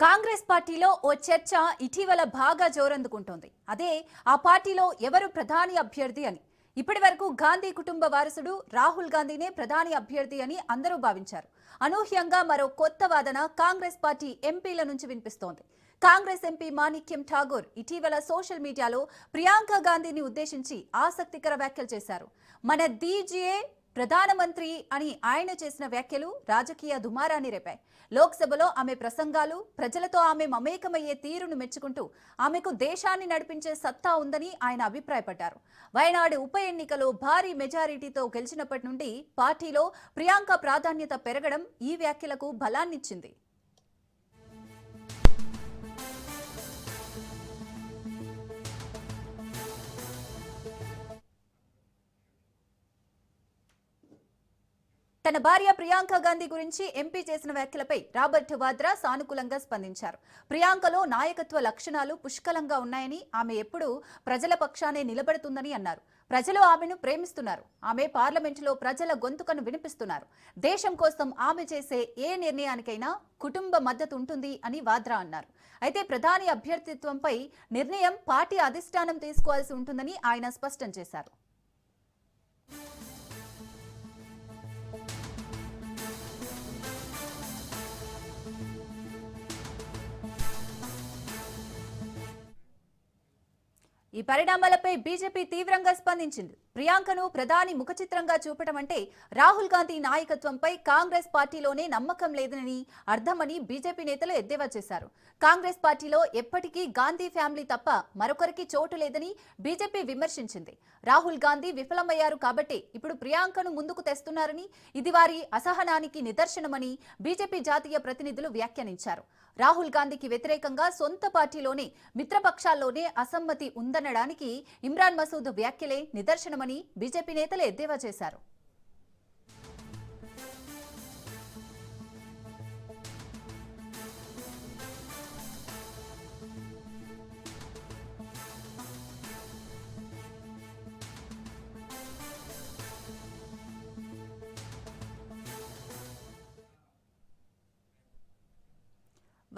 కాంగ్రెస్ పార్టీలో ఓ చర్చ ఇటీవల బాగా జోరందుకుంటోంది. అదే ఆ పార్టీలో ఎవరు ప్రధాని అభ్యర్థి అని. ఇప్పటి వరకు గాంధీ కుటుంబ వారసుడు రాహుల్ గాంధీనే ప్రధాని అభ్యర్థి అని అందరూ భావించారు. అనూహ్యంగా మరో కొత్త వాదన కాంగ్రెస్ పార్టీ ఎంపీల నుంచి వినిపిస్తోంది. కాంగ్రెస్ ఎంపీ మాణిక్యం ఠాగూర్ ఇటీవల సోషల్ మీడియాలో ప్రియాంక గాంధీని ఉద్దేశించి ఆసక్తికర వ్యాఖ్యలు చేశారు. మన డీజీఏ ప్రధానమంత్రి అని ఆయన చేసిన వ్యాఖ్యలు రాజకీయ దుమారాన్ని రేపాయి. లోక్సభలో ఆమె ప్రసంగాలు, ప్రజలతో ఆమె మమేకమయ్యే తీరును మెచ్చుకుంటూ ఆమెకు దేశాన్ని నడిపించే సత్తా ఉందని ఆయన అభిప్రాయపడ్డారు. వయనాడు ఉప ఎన్నికలో భారీ మెజారిటీతో గెలిచినప్పటి నుండి పార్టీలో ప్రియాంక ప్రాధాన్యత పెరగడం ఈ వ్యాఖ్యలకు బలాన్నిచ్చింది. తన భార్య ప్రియాంక గాంధీ గురించి ఎంపీ చేసిన వ్యాఖ్యలపై రాబర్ట్ వాద్రా సానుకూలంగా స్పందించారు. ప్రియాంకలో నాయకత్వ లక్షణాలు పుష్కలంగా ఉన్నాయని, ఆమె ఎప్పుడూ ప్రజల పక్షానే నిలబడుతుందని అన్నారు. ప్రజలు ఆమెను ప్రేమిస్తున్నారు. ఆమె పార్లమెంటులో ప్రజల గొంతుకను వినిపిస్తున్నారు. దేశం కోసం ఆమె చేసే ఏ నిర్ణయానికైనా కుటుంబ మద్దతు ఉంటుంది అని వాద్రా అన్నారు. అయితే ప్రధాని అభ్యర్థిత్వంపై నిర్ణయం పార్టీ అధిష్టానం తీసుకోవాల్సి ఉంటుందని ఆయన స్పష్టం చేశారు. ఈ పరిణామాలపై బీజేపీ తీవ్రంగా స్పందించింది. ప్రియాంకను ప్రధాని ముఖచిత్రంగా చూపడం అంటే రాహుల్ గాంధీ నాయకత్వంపై కాంగ్రెస్ పార్టీలోనే నమ్మకం లేదని అర్థమని బీజేపీ నేతలు ఎద్దేవా చేశారు. కాంగ్రెస్ పార్టీలో ఎప్పటికీ గాంధీ ఫ్యామిలీ తప్ప మరొకరికి చోటు లేదని బీజేపీ విమర్శించింది. రాహుల్ గాంధీ విఫలమయ్యారు కాబట్టి ఇప్పుడు ప్రియాంకను ముందుకు తెస్తున్నారని, ఇది వారి అసహనానికి నిదర్శనమని బీజేపీ జాతీయ ప్రతినిధులు వ్యాఖ్యానించారు. రాహుల్ గాంధీకి వ్యతిరేకంగా సొంత పార్టీలోనే మిత్రపక్షాల్లోనే అసమ్మతి ఉందనడానికి ఇమ్రాన్ మసూద్ వ్యాఖ్యలే నిదర్శనమని బీజేపీ నేతలు ఎద్దేవా చేశారు.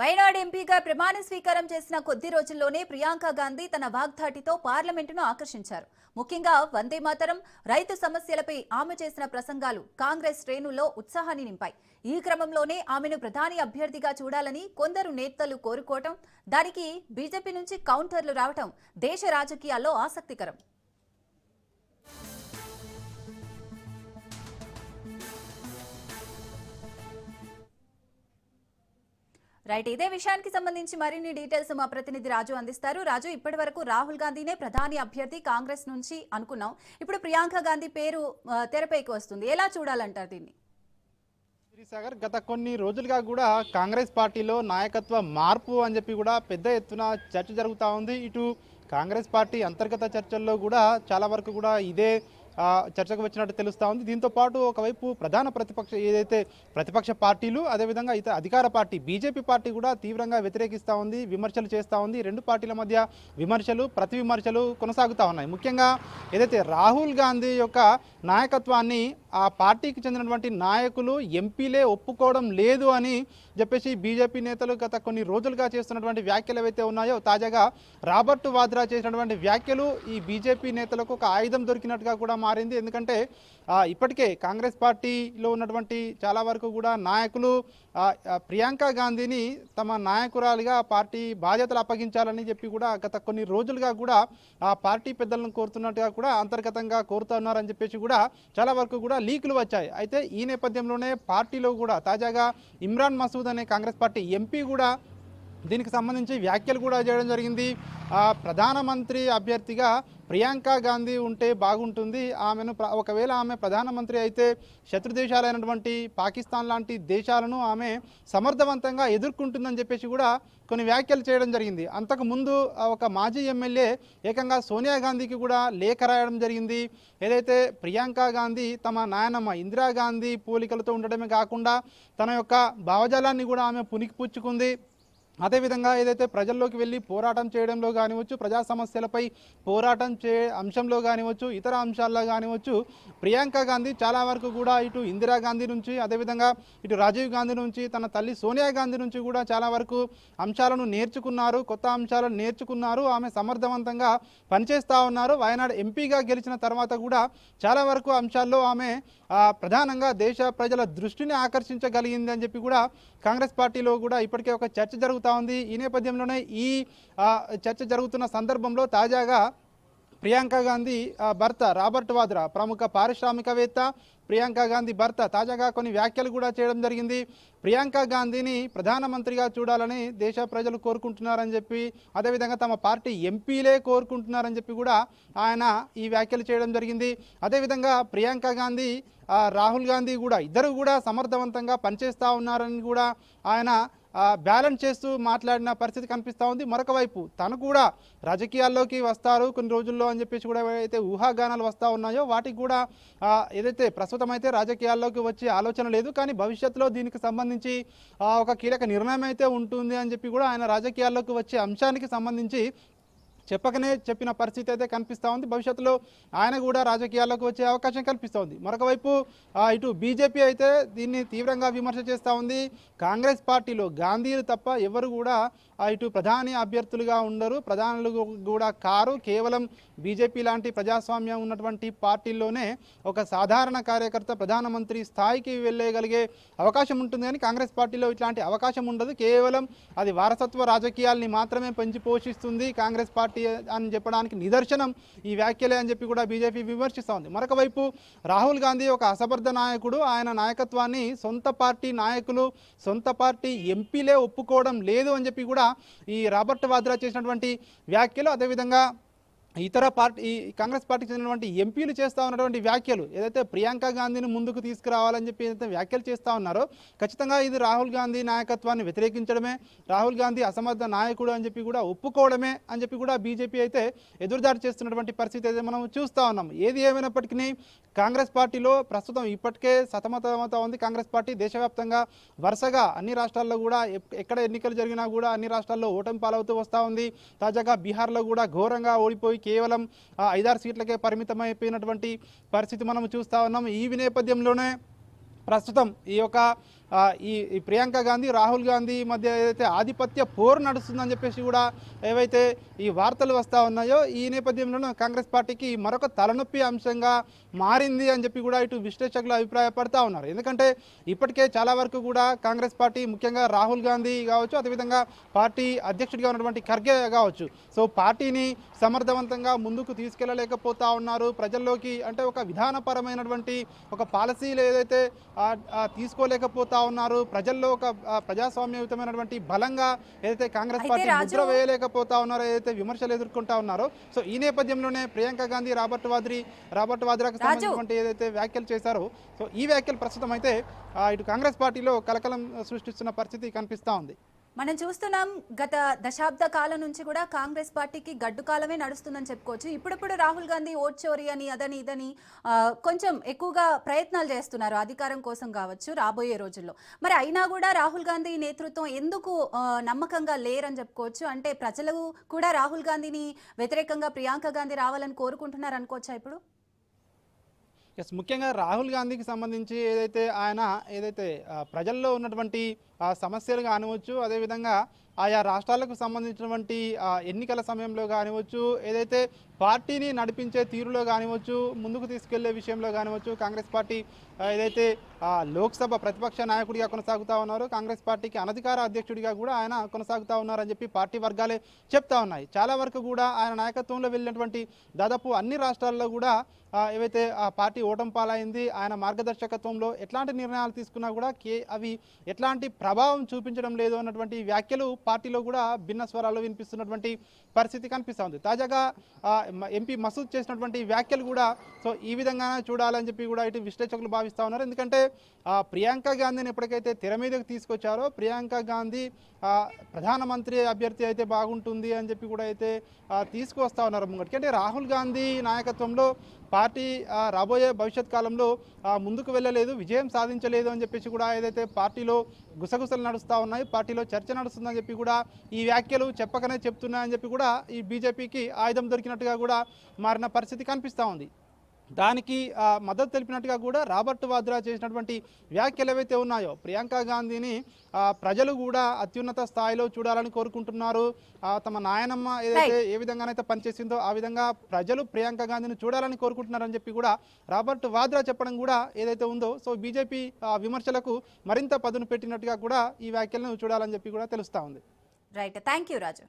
వయనాడ్ ఎంపీగా ప్రమాణ స్వీకారం చేసిన కొద్ది రోజుల్లోనే ప్రియాంక గాంధీ తన వాగ్దాటితో పార్లమెంటును ఆకర్షించారు. ముఖ్యంగా వందే మాతరం, రైతు సమస్యలపై ఆమె చేసిన ప్రసంగాలు కాంగ్రెస్ శ్రేణుల్లో ఉత్సాహాన్ని నింపాయి. ఈ క్రమంలోనే ఆమెను ప్రధాని అభ్యర్థిగా చూడాలని కొందరు నేతలు కోరుకోవటం, దానికి బీజేపీ నుంచి కౌంటర్లు రావటం దేశ రాజకీయాల్లో ఆసక్తికరం. రైట్, ఇదే విషయానికి సంబంధించి మరిన్ని డీటెయిల్స్ మా ప్రతినిధి రాజు అందిస్తారు. రాజు, ఇప్పటి వరకు రాహుల్ గాంధీనే ప్రధాని అభ్యర్థి కాంగ్రెస్ నుంచి అనుకున్నాం. ఇప్పుడు ప్రియాంక గాంధీ పేరు తెరపైకి వస్తుంది. ఎలా చూడాలంటారు దీన్ని? సాగర్, గత కొన్ని రోజులుగా కూడా కాంగ్రెస్ పార్టీలో నాయకత్వ మార్పు అని చెప్పి కూడా పెద్ద ఎత్తున చర్చ జరుగుతూ ఉంది. ఇటు కాంగ్రెస్ పార్టీ అంతర్గత చర్చల్లో కూడా చాలా వరకు కూడా ఇదే చర్చకు వచ్చినట్టు తెలుస్తూ ఉంది. దీంతో పాటు ఒకవైపు ప్రధాన ఏదైతే ప్రతిపక్ష పార్టీలు, అదేవిధంగా ఇతర అధికార పార్టీ బీజేపీ పార్టీ కూడా తీవ్రంగా వ్యతిరేకిస్తూ ఉంది, విమర్శలు చేస్తూ ఉంది. రెండు పార్టీల మధ్య విమర్శలు, ప్రతి విమర్శలు కొనసాగుతూ ఉన్నాయి. ముఖ్యంగా ఏదైతే రాహుల్ గాంధీ యొక్క నాయకత్వాన్ని ఆ పార్టీకి చెందినటువంటి నాయకులు, ఎంపీలే ఒప్పుకోవడం లేదు అని చెప్పేసి బీజేపీ నేతలు గత కొన్ని రోజులుగా చేస్తున్నటువంటి వ్యాఖ్యలు ఏవైతే ఉన్నాయో, తాజాగా రాబర్ట్ వాద్రా చేసినటువంటి వ్యాఖ్యలు ఈ బీజేపీ నేతలకు ఒక ఆయుధం దొరికినట్టుగా కూడా మారింది. ఎందుకంటే ఇప్పటికే కాంగ్రెస్ పార్టీలో ఉన్నటువంటి చాలా వరకు కూడా నాయకులు ప్రియాంక గాంధీని తమ నాయకురాలిగా పార్టీ బాధ్యతలు అప్పగించాలని చెప్పి కూడా గత కొన్ని రోజులుగా కూడా ఆ పార్టీ పెద్దలను కోరుతున్నట్టుగా కూడా అంతర్గతంగా కోరుతున్నారని చెప్పేసి కూడా చాలా వరకు కూడా లీకులు వచ్చాయి. అయితే ఈ నేపథ్యంలోనే పార్టీలో కూడా తాజాగా ఇమ్రాన్ మసూద్ అనే కాంగ్రెస్ పార్టీ ఎంపీ కూడా దీనికి సంబంధించి వ్యాఖ్యలు కూడా చేయడం జరిగింది. ప్రధానమంత్రి అభ్యర్థిగా ప్రియాంక గాంధీ ఉంటే బాగుంటుంది, ఆమెను ఒకవేళ ఆమె ప్రధానమంత్రి అయితే శత్రు దేశాలైనటువంటి పాకిస్తాన్ లాంటి దేశాలను ఆమె సమర్థవంతంగా ఎదుర్కొంటుందని చెప్పేసి కూడా కొన్ని వ్యాఖ్యలు చేయడం జరిగింది. అంతకుముందు ఒక మాజీ ఎమ్మెల్యే ఏకంగా సోనియా గాంధీకి కూడా లేఖ రాయడం జరిగింది. ఏదైతే ప్రియాంక గాంధీ తమ నాయనమ్మ ఇందిరాగాంధీ పోలికలతో ఉండడమే కాకుండా తన యొక్క భావజాలాన్ని కూడా ఆమె పుణికిపుచ్చుకుంది, అదేవిధంగా ఏదైతే ప్రజల్లోకి వెళ్ళి పోరాటం చేయడంలో కానివచ్చు, ప్రజా సమస్యలపై పోరాటం అంశంలో కానివచ్చు, ఇతర అంశాల్లో కానివచ్చు, ప్రియాంక గాంధీ చాలా వరకు కూడా ఇటు ఇందిరాగాంధీ నుంచి, అదేవిధంగా ఇటు రాజీవ్ గాంధీ నుంచి, తన తల్లి సోనియా గాంధీ నుంచి కూడా చాలా వరకు అంశాలను నేర్చుకున్నారు, కొత్త అంశాలను నేర్చుకున్నారు. ఆమె సమర్థవంతంగా పనిచేస్తూ ఉన్నారు. వయనాడు ఎంపీగా గెలిచిన తర్వాత కూడా చాలా వరకు అంశాల్లో ఆమె ప్రధానంగా దేశ ప్రజల దృష్టిని ఆకర్షించగలిగింది అని చెప్పి కూడా కాంగ్రెస్ పార్టీలో కూడా ఇప్పటికే ఒక చర్చ జరుగుతూ ఉంది. ఈ నేపథ్యంలోనే ఈ చర్చ జరుగుతున్న సందర్భంలో తాజాగా ప్రియాంక గాంధీ భర్త రాబర్ట్ వాద్రా, ప్రముఖ పారిశ్రామికవేత్త, ప్రియాంక గాంధీ భర్త తాజాగా కొన్ని వ్యాఖ్యలు కూడా చేయడం జరిగింది. ప్రియాంక గాంధీని ప్రధానమంత్రిగా చూడాలని దేశ ప్రజలు కోరుకుంటున్నారని చెప్పి, అదేవిధంగా తమ పార్టీ ఎంపీలే కోరుకుంటున్నారని చెప్పి కూడా ఆయన ఈ వ్యాఖ్యలు చేయడం జరిగింది. అదేవిధంగా ప్రియాంక గాంధీ రాహుల్ గాంధీ కూడా ఇద్దరు కూడా సమర్థవంతంగా పనిచేస్తూ ఉన్నారని కూడా ఆయన బ్యాలెన్స్ చేస్తూ మాట్లాడిన పరిస్థితి కనిపిస్తూ ఉంది. మరొక వైపు తను కూడా రాజకీయాల్లోకి వస్తారు కొన్ని రోజుల్లో అని చెప్పేసి కూడా ఏవైతే ఊహాగానాలు వస్తూ ఉన్నాయో వాటికి కూడా ఏదైతే ప్రస్తుతం అయితే రాజకీయాల్లోకి వచ్చే ఆలోచన లేదు, కానీ భవిష్యత్తులో దీనికి సంబంధించి ఒక కీలక నిర్ణయం అయితే ఉంటుంది అని చెప్పి కూడా ఆయన రాజకీయాల్లోకి వచ్చే అంశానికి సంబంధించి చెప్పకనే చెప్పిన పరిస్థితి అయితే కనిపిస్తూ ఉంది. భవిష్యత్తులో ఆయన కూడా రాజకీయాల్లోకి వచ్చే అవకాశం కనిపిస్తూ ఉంది. మరొక వైపు ఇటు బీజేపీ అయితే దీన్ని తీవ్రంగా విమర్శ చేస్తూ ఉంది. కాంగ్రెస్ పార్టీలో గాంధీలు తప్ప ఎవరు కూడా ఇటు ప్రధాని అభ్యర్థులుగా ఉండరు, ప్రధానులు కూడా కారు. కేవలం బీజేపీ లాంటి ప్రజాస్వామ్యం ఉన్నటువంటి పార్టీల్లోనే ఒక సాధారణ కార్యకర్త ప్రధానమంత్రి స్థాయికి వెళ్ళగలిగే అవకాశం ఉంటుంది, కానీ కాంగ్రెస్ పార్టీలో ఇట్లాంటి అవకాశం ఉండదు. కేవలం అది వారసత్వ రాజకీయాల్ని మాత్రమే పెంచి పోషిస్తుంది కాంగ్రెస్ పార్టీ అని చెప్పడానికి నిదర్శనం ఈ వ్యాఖ్యలే అని చెప్పి కూడా బీజేపీ విమర్శిస్తూ ఉంది. మరొక వైపు రాహుల్ గాంధీ ఒక అసమర్థ నాయకుడు, ఆయన నాయకత్వాన్ని సొంత పార్టీ నాయకులు, సొంత పార్టీ ఎంపీలే ఒప్పుకోవడం లేదు అని చెప్పి కూడా ఈ రాబర్ట్ వాద్రా చేసినటువంటి వ్యాఖ్యలు, అదేవిధంగా ఇతర పార్టీ ఈ కాంగ్రెస్ పార్టీకి చెందినటువంటి ఎంపీలు చేస్తూ ఉన్నటువంటి వ్యాఖ్యలు, ఏదైతే ప్రియాంక గాంధీని ముందుకు తీసుకురావాలని చెప్పి ఏదైతే వ్యాఖ్యలు చేస్తూ ఉన్నారో ఖచ్చితంగా ఇది రాహుల్ గాంధీ నాయకత్వాన్ని వ్యతిరేకించడమే, రాహుల్ గాంధీ అసమర్థ నాయకుడు అని చెప్పి కూడా ఒప్పుకోవడమే అని చెప్పి కూడా బీజేపీ అయితే ఎదురుదాడి చేస్తున్నటువంటి పరిస్థితి అయితే మనం చూస్తూ ఉన్నాం. ఏది ఏమైనప్పటికీ కాంగ్రెస్ పార్టీలో ప్రస్తుతం ఇప్పటికే సతమతమవుతా ఉంది. కాంగ్రెస్ పార్టీ దేశవ్యాప్తంగా వరుసగా అన్ని రాష్ట్రాల్లో కూడా ఎక్కడ ఎన్నికలు జరిగినా కూడా అన్ని రాష్ట్రాల్లో ఓటమి పాలవుతూ వస్తూ ఉంది. తాజాగా బీహార్లో కూడా ఘోరంగా ఓడిపోయి కేవలం 5-6 సీట్లకే పరిమితమైపోయినటువంటి పరిస్థితి మనం చూస్తూ ఉన్నాం. ఈ నేపథ్యంలోనే ప్రస్తుతం ఈ యొక్క ఈ ప్రియాంక గాంధీ రాహుల్ గాంధీ మధ్య ఏదైతే ఆధిపత్య పోరు నడుస్తుందని చెప్పేసి కూడా ఏవైతే ఈ వార్తలు వస్తూ ఉన్నాయో ఈ నేపథ్యంలోనే కాంగ్రెస్ పార్టీకి మరొక తలనొప్పి అంశంగా మారింది అని చెప్పి కూడా ఇటు విశ్లేషకులు అభిప్రాయపడతా ఉన్నారు. ఎందుకంటే ఇప్పటికే చాలా వరకు కూడా కాంగ్రెస్ పార్టీ ముఖ్యంగా రాహుల్ గాంధీ కావచ్చు, అదేవిధంగా పార్టీ అధ్యక్షుడిగా ఉన్నటువంటి ఖర్గే కావచ్చు, సో పార్టీని సమర్థవంతంగా ముందుకు తీసుకెళ్లలేకపోతా ఉన్నారు. ప్రజల్లోకి అంటే ఒక విధానపరమైనటువంటి ఒక పాలసీలు ఏదైతే తీసుకోలేకపోతా ఉన్నారు, ప్రజల్లో ఒక ప్రజాస్వామ్యయుతమైనటువంటి బలంగా ఏదైతే కాంగ్రెస్ పార్టీ ముద్ర వేయలేకపోతా ఉన్నారో, ఏదైతే విమర్శలు ఎదుర్కొంటా ఉన్నారో, సో ఈ నేపథ్యంలోనే ప్రియాంక గాంధీ రాబర్ట్ వాద్రాకు సంబంధించినటువంటి ఏదైతే వ్యాఖ్యలు చేశారో, సో ఈ వ్యాఖ్యలు ప్రస్తుతం అయితే ఇటు కాంగ్రెస్ పార్టీలో కలకలం సృష్టిస్తున్న పరిస్థితి కనిపిస్తూ ఉంది. మనం చూస్తున్నాం గత దశాబ్ద కాలం నుంచి కూడా కాంగ్రెస్ పార్టీకి గడ్డు కాలమే నడుస్తుందని చెప్పుకోవచ్చు. ఇప్పుడిప్పుడు రాహుల్ గాంధీ ఓట్ చోరీ అని అదని ఇదని కొంచెం ఎక్కువగా ప్రయత్నాలు చేస్తున్నారు అధికారం కోసం కావచ్చు రాబోయే రోజుల్లో. మరి అయినా కూడా రాహుల్ గాంధీ నేతృత్వం ఎందుకు నమ్మకంగా లేరని చెప్పుకోవచ్చు? అంటే ప్రజలు కూడా రాహుల్ గాంధీని వ్యతిరేకంగా ప్రియాంక గాంధీ రావాలని కోరుకుంటున్నారు అనుకోవచ్చా ఇప్పుడు? ముఖ్యంగా రాహుల్ గాంధీకి సంబంధించి ఏదైతే ప్రజల్లో ఉన్నటువంటి సమస్యలు కానివచ్చు, అదేవిధంగా ఆయా రాష్ట్రాలకు సంబంధించినటువంటి ఎన్నికల సమయంలో కానివచ్చు, ఏదైతే పార్టీని నడిపించే తీరులో కానివచ్చు, ముందుకు తీసుకెళ్లే విషయంలో కానివచ్చు, కాంగ్రెస్ పార్టీ ఏదైతే లోక్సభ ప్రతిపక్ష నాయకుడిగా కొనసాగుతూ ఉన్నారో, కాంగ్రెస్ పార్టీకి అనధికార అధ్యక్షుడిగా కూడా ఆయన కొనసాగుతూ ఉన్నారని చెప్పి పార్టీ వర్గాలే చెప్తా ఉన్నాయి. చాలా వరకు కూడా ఆయన నాయకత్వంలో వెళ్ళినటువంటి దాదాపు అన్ని రాష్ట్రాల్లో కూడా ఏవైతే ఆ పార్టీ ఓటమి పాలైంది, ఆయన మార్గదర్శకత్వంలో ఎట్లాంటి నిర్ణయాలు తీసుకున్నా కూడా అవి ఎట్లాంటి ప్రభావం చూపించడం లేదు అన్నటువంటి వ్యాఖ్యలు పార్టీలో కూడా భిన్న స్వరాలు వినిపిస్తున్నటువంటి పరిస్థితి కనిపిస్తూ ఉంది. తాజాగా ఎంపీ మసూద్ చేసినటువంటి వ్యాఖ్యలు కూడా సో ఈ విధంగానే చూడాలని చెప్పి కూడా ఇటు విశ్లేషకులు భావిస్తూ ఉన్నారు. ఎందుకంటే ప్రియాంక గాంధీని ఎప్పటికైతే తెర మీదకి తీసుకొచ్చారో, ప్రియాంక గాంధీ ప్రధానమంత్రి అభ్యర్థి అయితే బాగుంటుంది అని చెప్పి కూడా అయితే తీసుకువస్తూ ఉన్నారు ముంగటికి. అంటే రాహుల్ గాంధీ నాయకత్వంలో పార్టీ రాబోయే భవిష్యత్ కాలంలో ముందుకు వెళ్ళలేదు, విజయం సాధించలేదు అని చెప్పేసి కూడా ఏదైతే పార్టీలో గుసగుసలు నడుస్తూ ఉన్నాయి, పార్టీలో చర్చ నడుస్తుందని చెప్పి కూడా ఈ వ్యాఖ్యలు చెప్పకనే చెప్తున్నాయని చెప్పి కూడా ఈ బీజేపీకి ఆయుధం దొరికినట్టుగా కూడా మారిన పరిస్థితి కనిపిస్తూ ఉంది. దానికి మద్దతు తెలిపినట్టుగా కూడా రాబర్ట్ వాద్రా చేసినటువంటి వ్యాఖ్యలు ఏవైతే ఉన్నాయో, ప్రియాంక గాంధీని ప్రజలు కూడా అత్యున్నత స్థాయిలో చూడాలని కోరుకుంటున్నారు. తమ నాయనమ్మ ఏదైతే ఏ విధంగానైతే పనిచేసిందో ఆ విధంగా ప్రజలు ప్రియాంక గాంధీని చూడాలని కోరుకుంటున్నారని చెప్పి కూడా రాబర్ట్ వాద్రా చెప్పడం కూడా ఏదైతే ఉందో, సో బీజేపీ విమర్శలకు మరింత పదును పెట్టినట్టుగా కూడా ఈ వ్యాఖ్యలను చూడాలని చెప్పి కూడా తెలుస్తూ ఉంది. Right, thank you Raju.